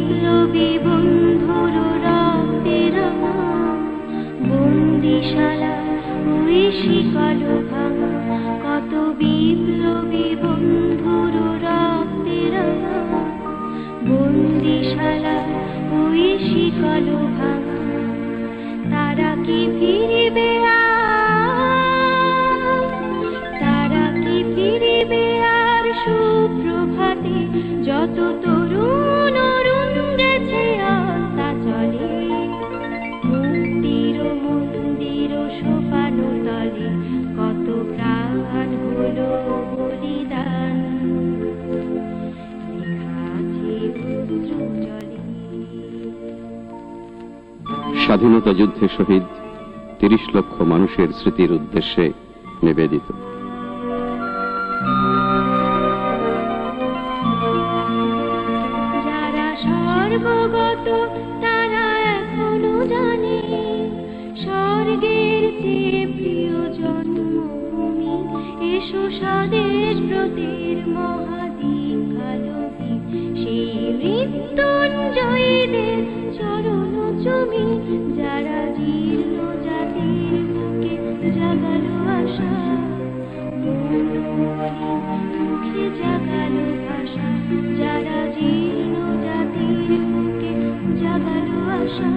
বিপ্লবী বন্ধুর রক্তের বন্দিশালা ওই শিকল ভাঙা, কত বিপ্লবী বন্ধুর রক্তের বন্দিশালা ওই শিকল ভাঙা। তারা কি ফিরিবে আর, তারা কি ফিরিবে আর সুপ্রভাতে, যত তরুণ অরুণ গেছে আস্তা চলে মুক্তির মন্দির সোপান তলে, কত প্রাণ হলো বলিদান লেখা আছে অশ্রু জলে। স্বাধীনতা যুদ্ধে শহীদ ৩০ লক্ষ মানুষের স্মৃতির উদ্দেশ্যে নিবেদিত। যারা স্বর্গগত তারা এখনো জানে স্বর্গের চেয়ে প্রিয় জন্মভূমি, এসো স্বদেশ ব্রতের মহাদীক্ষালোভী, সেই মৃত্যুঞ্জয়ীদের চরণ চুমি, যারা জীর্ণ জাতির বুকে জাগালো আশা, মুখে জাগালো ভাষা, যারা জীর্ণ জাতির বুকে জাগালো আশা।